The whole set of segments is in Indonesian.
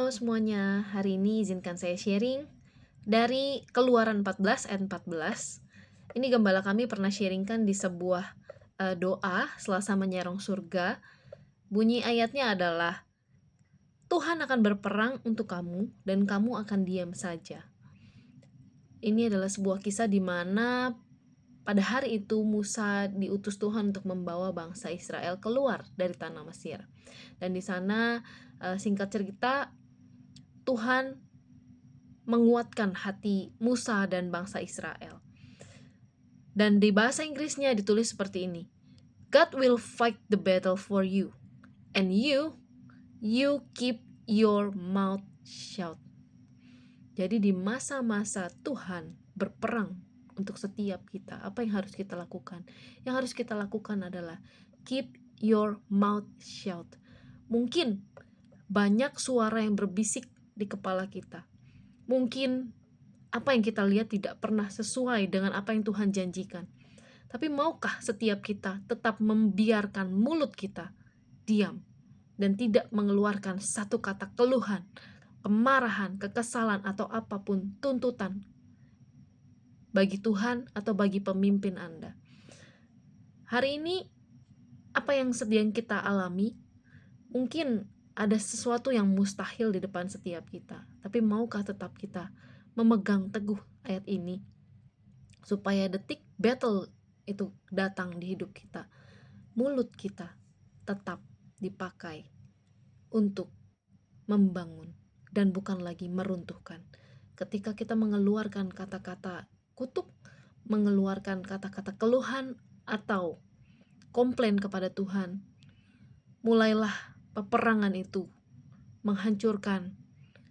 semuanya, hari ini izinkan saya sharing dari Keluaran 14 ayat 14. Ini gembala kami pernah sharingkan di sebuah doa Selasa menyerong surga. Bunyi ayatnya adalah, Tuhan akan berperang untuk kamu dan kamu akan diam saja. Ini adalah sebuah kisah di mana pada hari itu Musa diutus Tuhan untuk membawa bangsa Israel keluar dari tanah Mesir. Dan di sana singkat cerita, Tuhan menguatkan hati Musa dan bangsa Israel. Dan di bahasa Inggrisnya ditulis seperti ini, God will fight the battle for you, and you keep your mouth shut. Jadi di masa-masa Tuhan berperang untuk setiap kita, apa yang harus kita lakukan? Yang harus kita lakukan adalah keep your mouth shut. Mungkin banyak suara yang berbisik di kepala kita. Mungkin apa yang kita lihat tidak pernah sesuai dengan apa yang Tuhan janjikan. Tapi maukah setiap kita tetap membiarkan mulut kita diam dan tidak mengeluarkan satu kata keluhan, kemarahan, kekesalan, atau apapun tuntutan bagi Tuhan atau bagi pemimpin Anda? Hari ini, apa yang sedang kita alami, mungkin ada sesuatu yang mustahil di depan setiap kita. Tapi maukah tetap kita memegang teguh ayat ini, supaya detik battle itu datang di hidup kita, mulut kita tetap dipakai untuk membangun dan bukan lagi meruntuhkan. Ketika kita mengeluarkan kata-kata kutuk, mengeluarkan kata-kata keluhan atau komplain kepada Tuhan, mulailah peperangan itu menghancurkan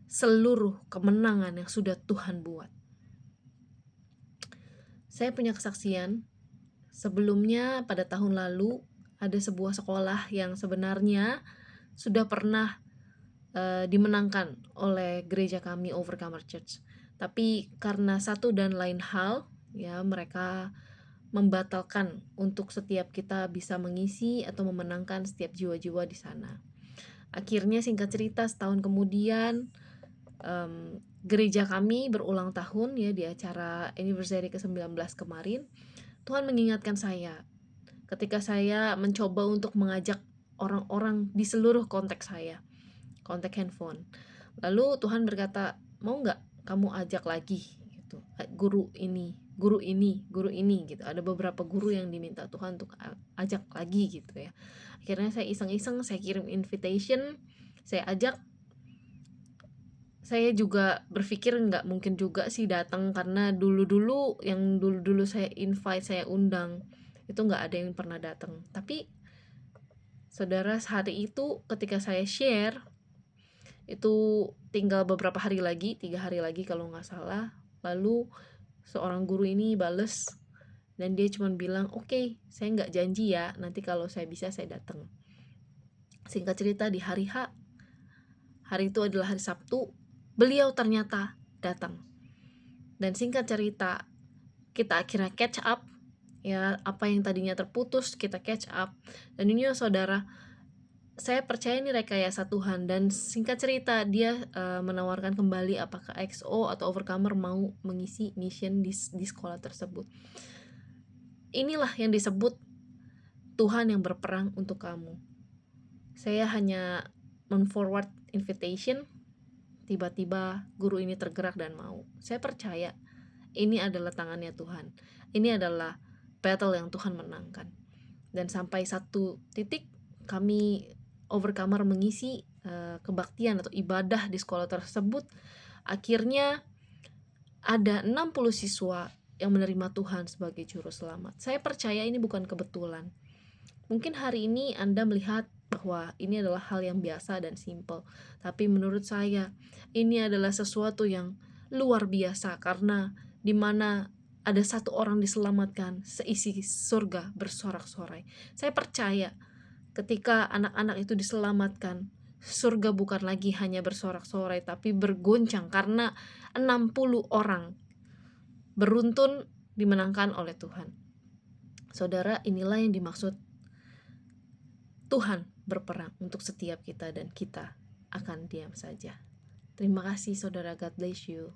seluruh kemenangan yang sudah Tuhan buat. Saya punya kesaksian. Sebelumnya pada tahun lalu ada sebuah sekolah yang sebenarnya sudah pernah dimenangkan oleh gereja kami, Overcomer Church. Tapi karena satu dan lain hal, ya mereka membatalkan untuk setiap kita bisa mengisi atau memenangkan setiap jiwa-jiwa di sana. Akhirnya singkat cerita, setahun kemudian gereja kami berulang tahun ya, di acara anniversary ke-19 kemarin. Tuhan mengingatkan saya ketika saya mencoba untuk mengajak orang-orang di seluruh kontak saya, kontak handphone. Lalu Tuhan berkata, mau nggak kamu ajak lagi gitu, guru ini gitu. Ada beberapa guru yang diminta Tuhan untuk ajak lagi gitu ya. Akhirnya saya iseng-iseng, saya kirim invitation, saya ajak. Saya juga berpikir nggak mungkin juga sih datang, karena dulu-dulu saya invite, saya undang, itu nggak ada yang pernah datang. Tapi saudara, hari itu ketika saya share, itu tinggal beberapa hari lagi, 3 hari lagi kalau nggak salah, lalu seorang guru ini bales, dan dia cuma bilang, oke, saya nggak janji ya, nanti kalau saya bisa saya datang. Singkat cerita, di hari itu adalah hari Sabtu, beliau ternyata datang. Dan singkat cerita, kita akhirnya catch up, ya, apa yang tadinya terputus kita catch up. Dan ini ya saudara, saya percaya ini rekayasa Tuhan. Dan singkat cerita, dia menawarkan kembali apakah XO atau Overcomer mau mengisi mission di sekolah tersebut. Inilah yang disebut Tuhan yang berperang untuk kamu. Saya hanya men-forward invitation, tiba-tiba guru ini tergerak dan mau. Saya percaya ini adalah tangannya Tuhan. Ini adalah battle yang Tuhan menangkan. Dan sampai satu titik kami Overcomer mengisi kebaktian atau ibadah di sekolah tersebut. Akhirnya ada 60 siswa yang menerima Tuhan sebagai juru selamat. Saya percaya ini bukan kebetulan. Mungkin hari ini Anda melihat bahwa ini adalah hal yang biasa dan simple, tapi menurut saya ini adalah sesuatu yang luar biasa, karena di mana ada satu orang diselamatkan, seisi surga bersorak-sorai. Saya percaya ketika anak-anak itu diselamatkan, surga bukan lagi hanya bersorak-sorai, tapi bergoncang, karena 60 orang beruntun dimenangkan oleh Tuhan. Saudara, inilah yang dimaksud Tuhan berperang untuk setiap kita, dan kita akan diam saja. Terima kasih saudara, God bless you.